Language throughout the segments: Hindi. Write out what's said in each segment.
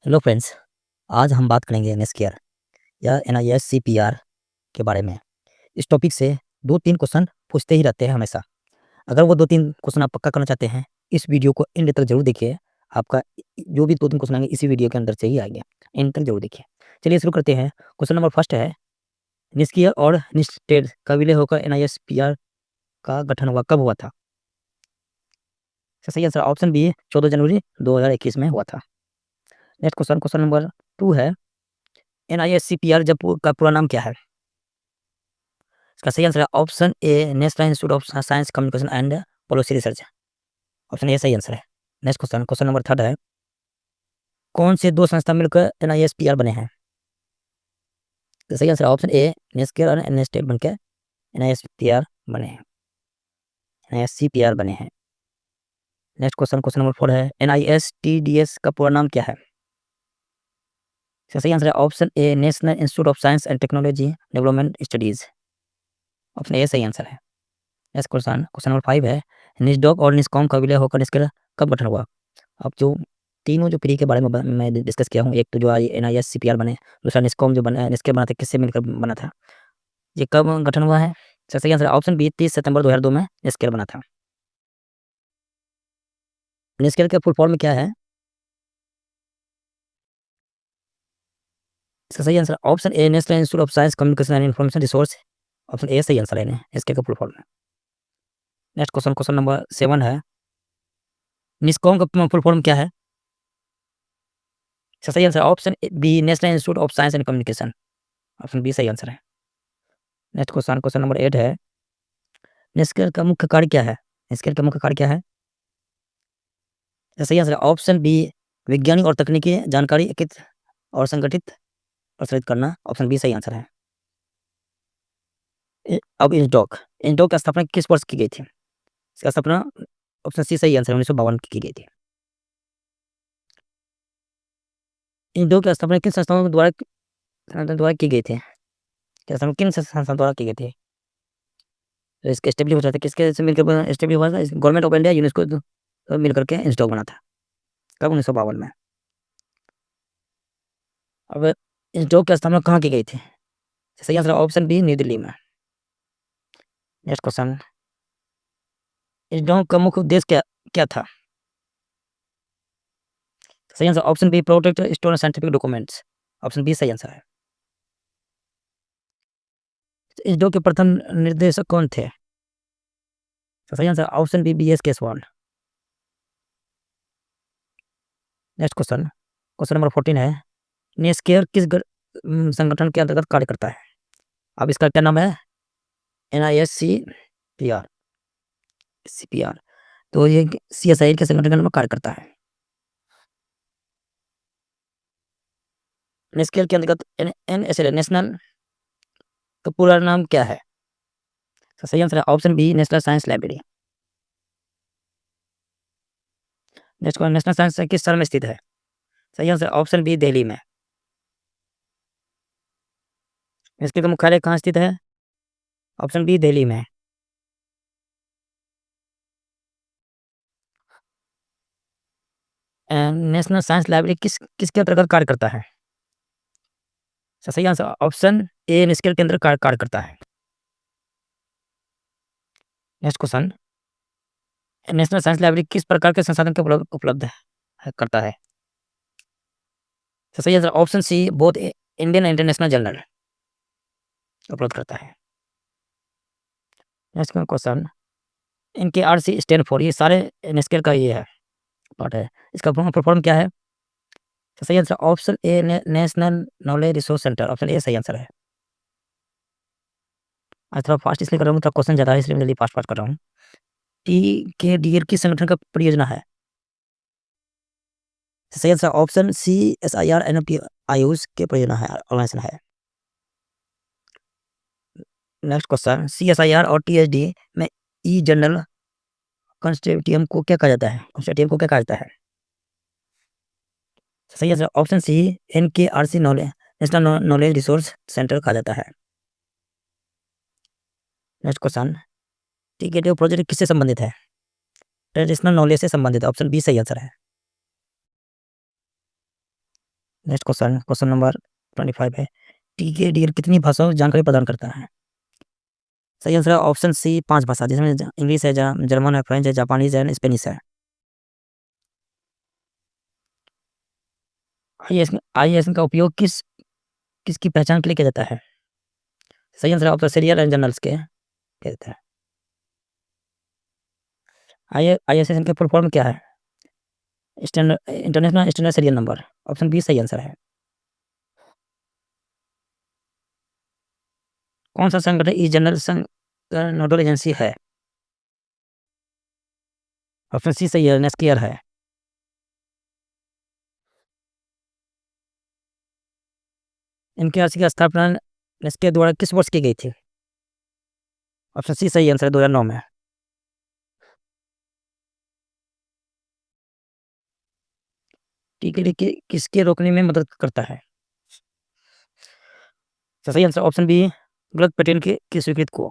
Hello friends. आज हम बात करेंगे एनएसकेआर या एनआईएस सीपीआर के बारे में। इस टॉपिक से 2-3 क्वेश्चन पूछते ही रहते हैं हमेशा। अगर वो 2-3 क्वेश्चन आप पक्का करना चाहते हैं, इस वीडियो को एंड तक जरूर देखिए। आपका जो भी 2-3 क्वेश्चन आएंगे इसी वीडियो के अंदर से ही आएंगे, एंड तक जरूर देखिए। चलिए शुरू करते हैं। क्वेश्चन नंबर फर्स्ट है, निष्क्रिय और निस्टेड का विलय होकर एनआईएस सीपीआर का गठन कब हुआ था? सही आंसर ऑप्शन बी 14 जनवरी 2021 में हुआ था। नेक्स्ट क्वेश्चन, क्वेश्चन नंबर 2 है, एनआईएस सीपीआर का पूरा नाम क्या है? इसका सही आंसर है option A National Institute of Science Communication and policy research. Option A सही आंसर है। नेक्स्ट क्वेश्चन, क्वेश्चन नंबर 3 है, कौन से दो संस्था मिलकर एनआईएसपीआर बने हैं? तो सही आंसर है ऑप्शन ए नेस्केयर और एनएसटेट बनकर एनआईएसपीआर बने हैं, एनआईएससीपीआर बने हैं। नेक्स्ट क्वेश्चन, क्वेश्चन नंबर 4 है, एनआईएसटीडीएस का पूरा नाम क्या है? इसका सही आंसर है option A National Institute of Science and technology development studies. Option A सही आंसर है। नेक्स्ट क्वेश्चन, क्वेश्चन नंबर 5 है, निस्डॉक और निस्कॉम का विलय होकर निस्केयर कब गठन हुआ? अब जो तीनों जो प्री के बारे में मैं डिस्कस किया हूँ, एक तो जो एनआईएस सीपीआर बने, दूसरा निस्कॉम जो बना निस्केयर बना था, किससे मिलकर बना था, ये कब गठन हुआ है? सही आंसर ऑप्शन बी 30 सितंबर 2002 में निस्केयर बना था। निस्केयर के फुल फॉर्म में क्या है? इसका सही answer option A National Institute of Science Communication and Information Resource. Option A सही आंसर है इसके का फुल फॉर्म में। नेक्स्ट क्वेश्चन, क्वेश्चन नंबर 7 है, निस्कॉम का फुल फॉर्म क्या है? सही answer option B National Institute of Science and Communication. Option B सही आंसर है। नेक्स्ट क्वेश्चन, क्वेश्चन नंबर 8 है, निस्केयर का मुख्य कार्य क्या है? निस्केयर का मुख्य कार्य क्या है? सही आंसर है ऑप्शन बी वैज्ञानिक और तकनीकी जानकारी एकत्रित और संगठित प्रसारित करना। ऑप्शन बी सही आंसर है। अब इंसडॉक, इंसडॉक की स्थापना किस वर्ष की गई थी? इसका स्थापना ऑप्शन सी सही आंसर 1952 की गई थी। इंसडॉक की स्थापना किन संस्थाओं द्वारा की गई थी? किन संस्थाओं द्वारा की गई थी? तो इसके स्टेब्लिश हो था, किसके से मिलकर स्टेब्लिश हुआ था? गवर्नमेंट ऑफ इंडिया, यूनेस्को मिलकर के इंसडॉक बना था। कब? 1952 में। अब इंसडॉक की स्थापना कहाँ की गई थी? सही answer option B New Delhi में। नेक्स्ट क्वेश्चन, इंसडॉक का मुख्य उद्देश्य क्या क्या था? सही answer option B protect store scientific documents. Option B सही आंसर है। इंसडॉक के प्रथम निर्देशक कौन थे? सही answer option B B S Keswal. Next question, question number 14 है, नेस्केयर किस संगठन के अंतर्गत कार्य करता है? अब इसका क्या नाम है? NIS CPR, CPR. तो ये सीएसआई के संगठन के अंदर कार्य करता है। नेस्केयर के अंतर्गत एनएसएल नेशनल का पूरा नाम क्या है? सही आंसर है option B National Science Library. Next question, National Science किस शहर में स्थित है? सही आंसर ऑप्शन बी दिल्ली में। इसके मुख्यालय कहाँ स्थित है? ऑप्शन बी दिल्ली में। नेशनल साइंस लाइब्रेरी किसके अंतर्गत कार्य करता है? सही आंसर ऑप्शन ए नेस्केयर के अंदर कार्य करता है। Next question, National Science Library किस प्रकार के संसाधन के उपलब्ध करता है? सही answer option C both Indian and international journal उपलब्ध करता है। नेक्स्ट क्वेश्चन, इनके आर सी स्टैंड फॉर, ये सारे नेस्केयर का ये है पार्ट है, इसका फुल फॉर्म क्या है? सही answer option A national Knowledge Resource centre. Option A सही आंसर है। आज थोड़ा फास्ट इसलिए कर रहा हूँ, थोड़ा क्वेश्चन ज़्यादा है इसलिए जल्दी फास्ट फास्ट कर रहा हूँ। टी के डी किस संगठन का परियोजना है? सही answer option C S I R N F T Ayush के परियोजना है, ऑर्गेनाइजेशन है। Next question, C S I R और टी एच डी में ई जनरल कंस्टेटियम को क्या कहा जाता है? कंस्टेटियम को क्या कहा जाता है? सही answer option C N K R C knowledge National Knowledge Resource Centre कहा जाता है। Next question, T K D project किससे संबंधित है? ट्रेडिशनल नॉलेज से संबंधित। ऑप्शन बी सही आंसर है। नेक्स्ट क्वेश्चन, क्वेश्चन नंबर 25 है, टीकेडीएल कितनी भाषाओं की जानकारी प्रदान करता है? सही आंसर है ऑप्शन सी 5 भाषा, जिसमें इंग्लिश है, जर्मन है, फ्रेंच है, जापानीज है, स्पेनिश है। आईएएस का उपयोग किसकी पहचान के लिए किया जाता है? सही आंसर है ऑप्शन सीरियल एंड जर्नल्स के किया जाता है। आईएसएन के फुल फॉर्म क्या है? International Standard Serial Number, option B सही आंसर है। कौन सा संगठन ई जनरल नोडल एजेंसी है? ऑप्शन सी सही है, नेस्कियर है। इनके की स्थापना नेस्कियर द्वारा किस वर्ष की गई थी? ऑप्शन सी सही आंसर है, 2009 में। टीके किसके रोकने में मदद करता है? सही आंसर ऑप्शन बी गलत पेटेंट की स्वीकृति को।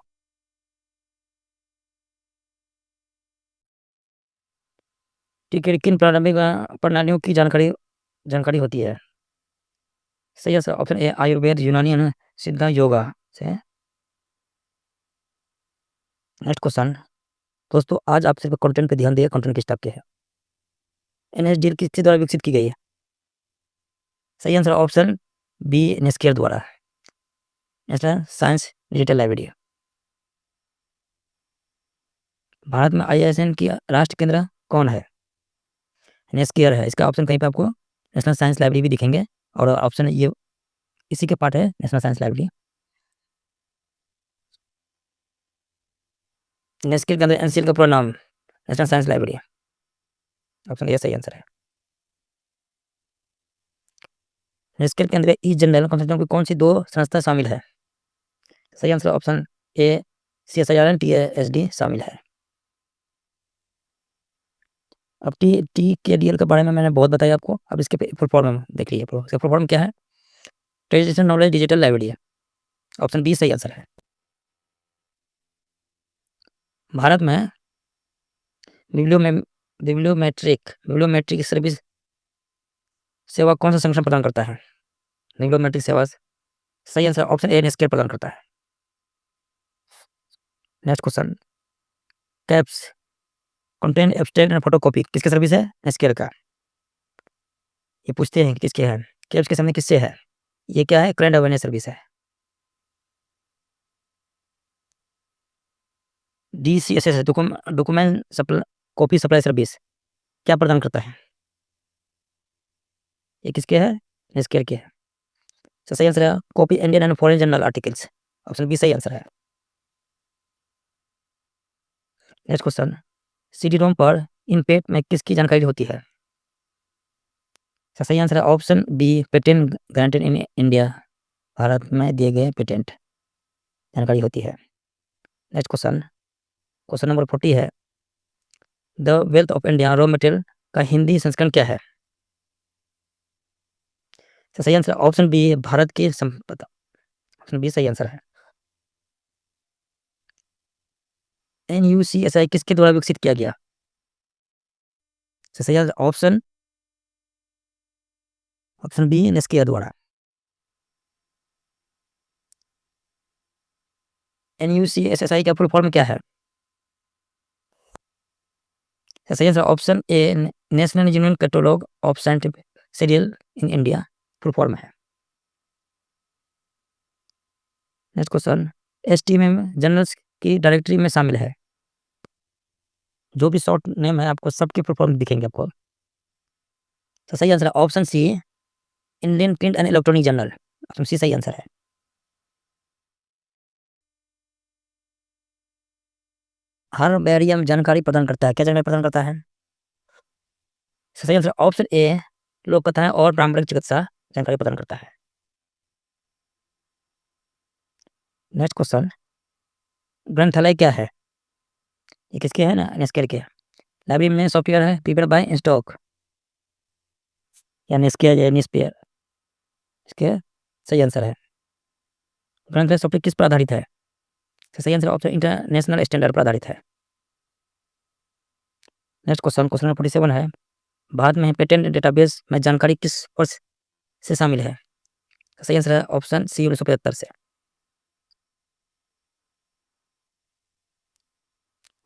टीके किन प्रारंभिक प्रणालियों की जानकारी होती है? सही आंसर ऑप्शन ए आयुर्वेद, यूनानी, सिद्धा, योगा से। नेक्स्ट क्वेश्चन, दोस्तों आज आप सिर्फ कंटेंट पे ध्यान दिए, कंटेंट किस टाइप के है? एनएसडीएल किसके द्वारा विकसित की गई है? सही आंसर ऑप्शन बी नेस्कियर द्वारा, national science digital library. Bharat में आईएसएन की राष्ट्र केंद्र कौन है? नेस्कियर है। इसका ऑप्शन कहीं पे आपको नेशनल साइंस लाइब्रेरी भी दिखेंगे, और ऑप्शन ये इसी के पार्ट है, नेशनल साइंस लाइब्रेरी। नेस्कियर के अंदर एनसीएल का पूरा नाम national Science library, option A सही आंसर है। नेस्कियर के अंदर ई जनरल कंसोर्टियम की कौन सी 2 संस्था शामिल है? सही answer option A CSIR and TSD शामिल है। अब टीकेडीएल के बारे में मैंने बहुत बताया आपको, अब इसके फुल फॉर्म देख लीजिए। इसका फुल फॉर्म क्या है? ट्रेडिशनल नॉलेज डिजिटल लाइब्रेरी है, ऑप्शन बी सही आंसर है। भारत में बिब्लियोमेट्रिक सर्विस सेवा कौन सा संगठन प्रदान करता है? बिब्लियोमेट्रिक सेवा, सही आंसर ऑप्शन ए नेस्कियर प्रदान करता है। Next question, caps content abstract and photocopy किसके सर्विस है? नेस्कियर का। ये पूछते हैं कि किसके है, कैप्स के सामने किससे है? ये क्या है? करंट अवेयरनेस सर्विस है। DCSS document copy supply service क्या प्रदान करता है? ये किसके है? नेस्कियर के है। तो सही आंसर है copy Indian and foreign journal articles, option B सही आंसर है। नेक्स्ट क्वेश्चन, CD-ROM पर इम्पैक्ट में किसकी जानकारी होती है? सही आंसर है option B patent granted in India, Bharat में दिए गए पेटेंट जानकारी होती है। नेक्स्ट क्वेश्चन, क्वेश्चन नंबर 40 है, the wealth of India raw material का हिंदी संस्करण क्या है? सही आंसर ऑप्शन बी भारत की संपदा, ऑप्शन बी सही आंसर है। NUCSI किसके द्वारा विकसित किया गया? सही आंसर ऑप्शन बी नेस्कियर द्वारा। NUCSSI का फुल फॉर्म क्या है? सही answer option A national union catalogue of scientific serial in India full form है। नेक्स्ट क्वेश्चन, STMM जर्नल्स की डायरेक्टरी में शामिल है, जो भी शॉर्ट नेम है आपको सबके फुल फॉर्म दिखेंगे आपको। तो सही आंसर है option C Indian print and electronic journal, option C सही आंसर है। हर बैरियम जानकारी प्रदान करता है, क्या जानकारी प्रदान करता है? सही आंसर ऑप्शन ए लोक कथाएं और पारंपरिक चिकित्सा जानकारी प्रदान करता है। नेक्स्ट क्वेश्चन, ग्रंथालय क्या है? ये किसके है ना? नेस्कियर के। लाइब्रेरी में सॉफ्टवेयर है प्रिपेयर्ड बाय इंस्टॉक, या नेस्कियर या निस्पियर, इसके सही आंसर है। ग्रंथालय सॉफ्टवेयर किस पर आधारित है? सही आंसर ऑप्शन इंटरनेशनल स्टैंडर्ड पर आधारित है। नेक्स्ट क्वेश्चन, क्वेश्चन नंबर 47 है, भारत में पेटेंट डेटाबेस में जानकारी किस वर्ष से शामिल है? सही आंसर है ऑप्शन सी 1975 से।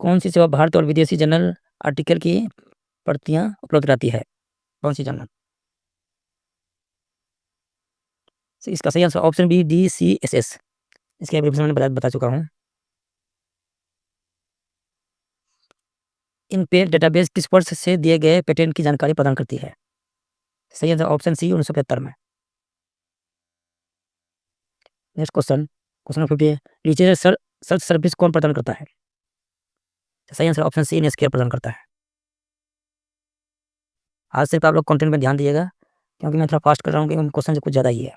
कौन सी सेवा भारत और विदेशी जर्नल आर्टिकल की प्रतियां उपलब्ध कराती है? कौन सी जर्नल? इसका सही आंसर ऑप्शन बी DCSS। इसके एब्रीविएशन मैंने बता चुका हूँ। इन पेड डेटाबेस किस वर्ष से दिए गए पेटेंट की जानकारी प्रदान करती है? सही आंसर ऑप्शन सी 1975 में। Next question, question 50, research search service कौन प्रदान करता है? सही आंसर ऑप्शन सी नेस्केयर प्रदान करता है। आज सिर्फ आप लोग कंटेंट में ध्यान दिएगा, क्योंकि मैं थोड़ा फास्ट कर रहा हूँ, क्योंकि क्वेश्चन कुछ ज़्यादा ही है।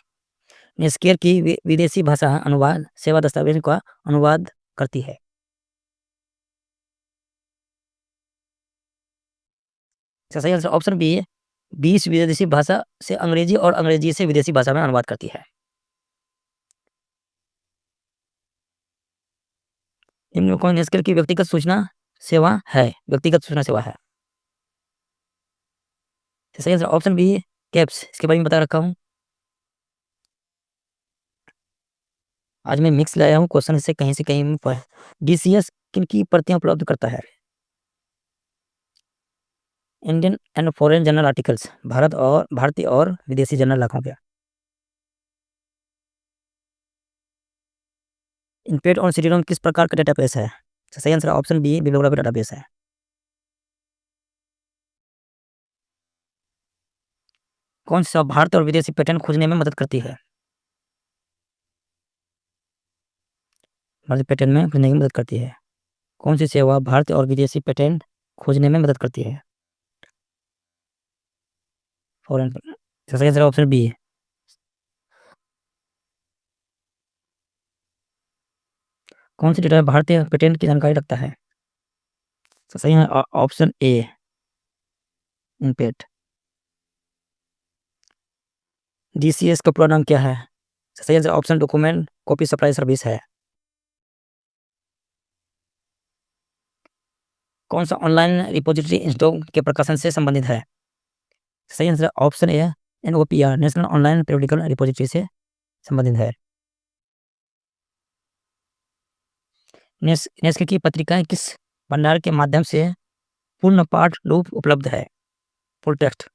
नेस्केयर की विदेशी भाषा अनुवाद सेवा दस्तावेज का अनुवाद करती है। सही आंसर ऑप्शन बी 20 विदेशी भाषा से अंग्रेजी और अंग्रेजी से विदेशी भाषा में अनुवाद करती है। इनमें कौन नेस्केयर की व्यक्तिगत सूचना सेवा है? व्यक्तिगत सूचना सेवा है। सही आंसर ऑप्शन बी कैप्स। इसके बारे में बता रखा हूँ। आज मैं मिक्स लाया हूँ क्वेश्चन से कहीं पर। DCS किन की प्रतियां उपलब्ध करता है? Indian and foreign journal articles, भारतीय और विदेशी जर्नल लाखों के। इनपेड और CD-ROM किस प्रकार का डेटाबेस है? सही answer option B bibliography database है। कौन सा भारत और विदेशी पेटेंट खोजने में मदद करती है? भारतीय पेटेंट में खोजने की मदद करती है। कौन सी सेवा भारतीय और विदेशी पेटेंट खोजने में मदद करती है? फॉरेन। सही आंसर ऑप्शन बी है। कौन सी डेटा भारतीय पेटेंट की जानकारी रखता है? सही है ऑप्शन ए इनपेड। DCS का पूरा नाम क्या है? सही answer option document copy supply service है। कौन सा ऑनलाइन रिपोजिटरी इंस्टॉल के प्रकाशन से संबंधित है? सही आंसर ऑप्शन ए NOPR national online periodical repository से संबंधित है। नेस्के की पत्रिकाएं किस भंडार के माध्यम से पूर्ण पाठ रूप उपलब्ध है? Full text.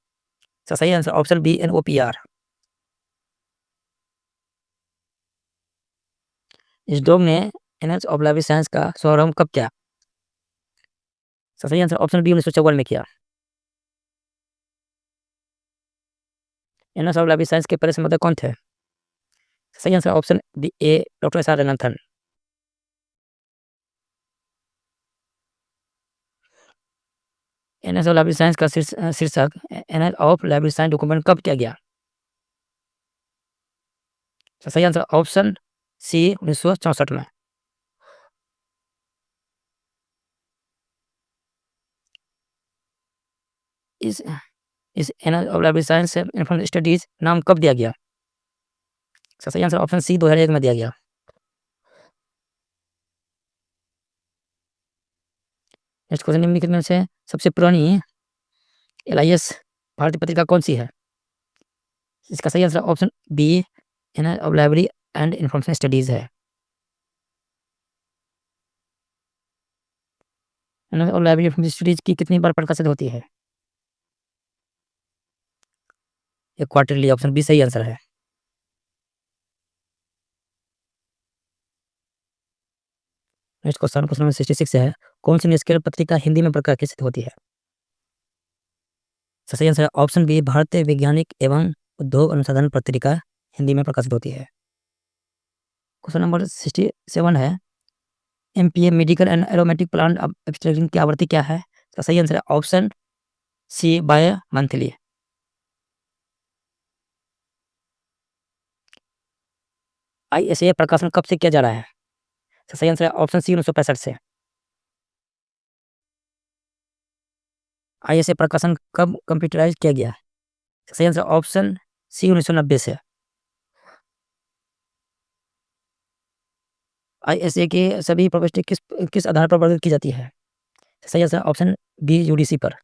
सही आंसर ऑप्शन बी NOPR। इस डॉग ने एनएच ऑफ लाइफ साइंस का शुभारंभ कब किया? सही आंसर ऑप्शन बी 1954 में किया। एनएच ऑफ लाइफ साइंस के पहले संपादक कौन थे? सही answer option B A doctor SR Ranganathan. NH of life science का शीर्षक NH of life science document कब किया गया? सही आंसर ऑप्शन सी 1964 में। इस इस NH of life science information studies नाम कब दिया गया? सही आंसर ऑप्शन सी 2001 में दिया गया। नेक्स्ट क्वेश्चन, निम्नलिखित में से सबसे पुरानी LIS भारतीय पत्रिका कौन सी है? इसका सही answer option B annals of library and information studies है। Annals of library information studies की कितनी बार प्रकाशित होती है? एक क्वार्टरली। ऑप्शन बी सही आंसर है। नेक्स्ट क्वेश्चन, क्वेश्चन नंबर 66 है, कौन सी नेस्केयर पत्रिका हिंदी में प्रकाशित होती है? सही आंसर है ऑप्शन बी भारतीय वैज्ञानिक एवं उद्योग अनुसंधान पत्रिका हिंदी में प्रकाशित होती है। क्वेश्चन नंबर 67 है, MPA medical and aromatic plant extraction की आवृत्ति क्या है? इसका सही आंसर है option C bimonthly. ISA प्रकाशन कब से किया जा रहा है? सही आंसर है ऑप्शन सी 1965 से। ISA प्रकाशन कब कंप्यूटराइज किया गया? सही आंसर ऑप्शन सी 1990 से। ISA के सभी प्रविष्टि किस किस आधार पर वर्णित की जाती है? सही आंसर ऑप्शन बी UDC पर।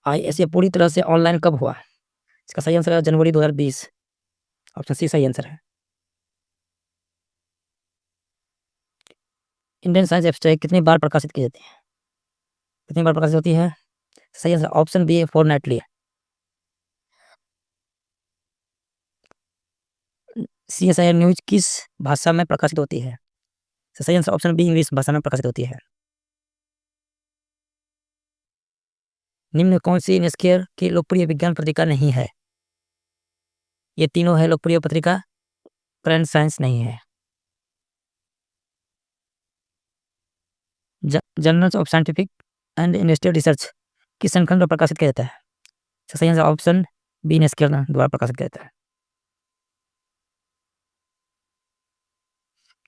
ISA पूरी तरह से ऑनलाइन कब हुआ? इसका सही आंसर है जनवरी 2020। ऑप्शन सी सही आंसर है। इंडियन साइंस एब्स्ट्रैक्ट कितनी बार प्रकाशित की जाती है? कितनी बार प्रकाशित होती है? सही answer option B fortnightly. CSIR news किस भाषा में प्रकाशित होती है? सही आंसर ऑप्शन बी इंग्लिश भाषा में प्रकाशित होती है। निम्न कौन सी नेस्केयर की लोकप्रिय विज्ञान पत्रिका नहीं है? ये तीनों है लोकप्रिय पत्रिका, करंट साइंस नहीं है। Journals of scientific and industrial research किस संस्करण द्वारा प्रकाशित किया जाता है? सही आंसर ऑप्शन बी नेस्केयर द्वारा प्रकाशित किया जाता है।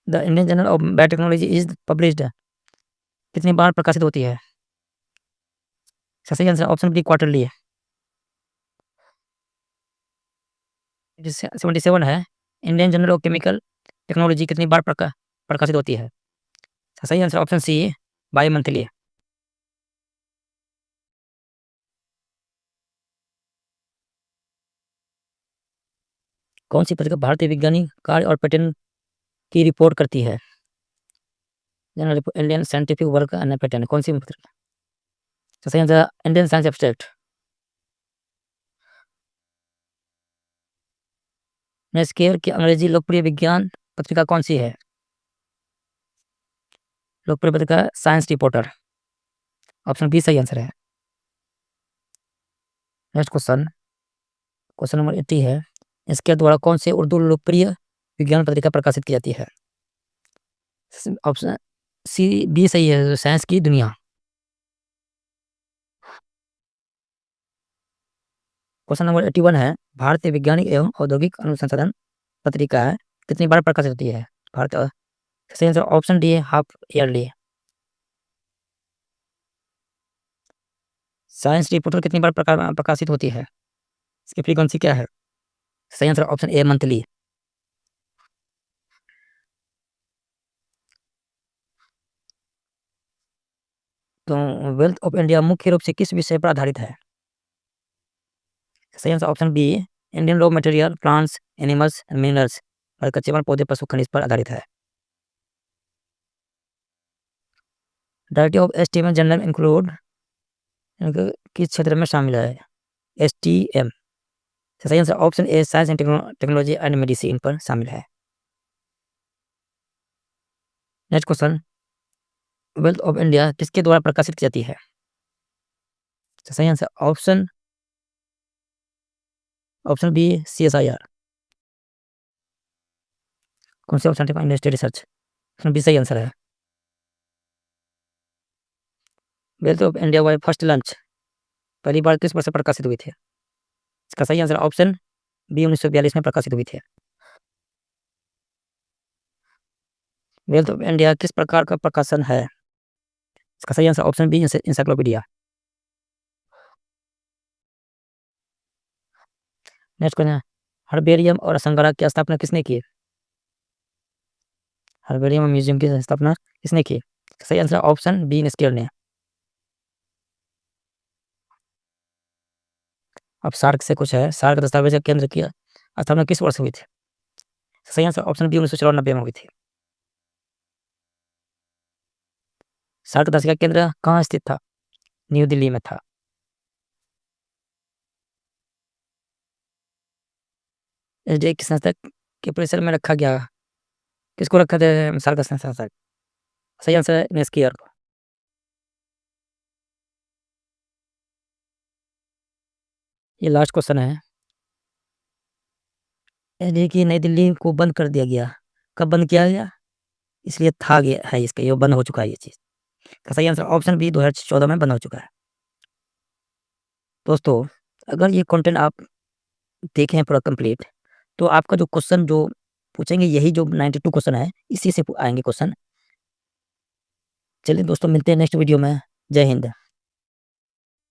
The Indian journal of biotechnology is published कितनी बार प्रकाशित होती है? सही आंसर ऑप्शन बी क्वार्टरली है। 77 है। Indian journal of chemical technology कितनी बार प्रकाशित होती है? सही answer option C bimonthly है। कौन सी पत्रिका भारतीय वैज्ञानिक कार्य और पैटर्न की रिपोर्ट करती है? General Indian scientific work and pattern कौन सी पत्रिका? सही आंसर इंडियन साइंस एब्स्ट्रैक्ट। नेस्केयर की अंग्रेजी लोकप्रिय विज्ञान पत्रिका कौन सी है? लोकप्रिय पत्रिका साइंस रिपोर्टर। ऑप्शन बी सही आंसर है। नेक्स्ट क्वेश्चन नंबर 80 है। इसके द्वारा कौन से उर्दू लोकप्रिय विज्ञान पत्रिका प्रकाशित की जाती है? ऑप्शन सी बी सही है, साइंस की दुनिया। क्वेश्चन नंबर 81 है। भारतीय वैज्ञानिक एवं औद्योगिक अनुसंधान पत्रिका कितनी बार प्रकाशित होती है? भारत सही आंसर ऑप्शन डी है हाफ ईयरली। साइंस रिपोर्टर कितनी बार प्रकाशित होती है? इसकी फ्रीक्वेंसी क्या है? सही आंसर ऑप्शन ए मंथली। तो वेल्थ ऑफ इंडिया मुख्य रूप से किस विषय पर आधारित है? सही answer option B Indian raw material plants animals and minerals और कच्चे माल पौधे पशु खनिज पर आधारित है। Directive of STM general include किस क्षेत्र में शामिल है? STM। सही answer option A science and technology and medicine पर शामिल है। Next question wealth of India किसके द्वारा प्रकाशित की जाती है? सही आंसर ऑप्शन बी CSIR। कौन से scientific industry research? Option B सही आंसर है। वेल्थ ऑफ इंडिया वाई फर्स्ट लंच पहली बार किस वर्ष में प्रकाशित हुई थी? इसका सही आंसर ऑप्शन बी 1942 में प्रकाशित हुई थी। वेल्थ ऑफ इंडिया किस प्रकार का प्रकाशन है? इसका सही answer option B encyclopedia. Next question है हर्बेरियम और संग्रह की स्थापना किसने की? हर्बेरियम म्यूजियम की स्थापना किसने की? सही आंसर ऑप्शन बी नेस्केयर ने। अब सार्क से कुछ है। सार्क दस्तावेज केंद्र की स्थापना किस वर्ष हुई थी? सही आंसर ऑप्शन बी 1994 में हुई थी। सार्क दस का केंद्र कहाँ स्थित था? न्यू दिल्ली में था। SDA किस संस्था के परिसर में रखा गया? किसको रखा था सार्क संस्था? सही आंसर है नेस्कियर को। ये लास्ट क्वेश्चन है। SDA की नई दिल्ली को बंद कर दिया गया। कब बंद किया गया? इसलिए था गया है इसका, ये बंद हो चुका है ये चीज़। का सही आंसर ऑप्शन बी 2014 में बंद हो चुका है। दोस्तों अगर ये कंटेंट आप देखें पूरा कंप्लीट तो आपका जो क्वेश्चन जो पूछेंगे यही जो 92 क्वेश्चन है इसी से आएंगे क्वेश्चन। चलिए दोस्तों मिलते हैं नेक्स्ट वीडियो में। जय हिंद।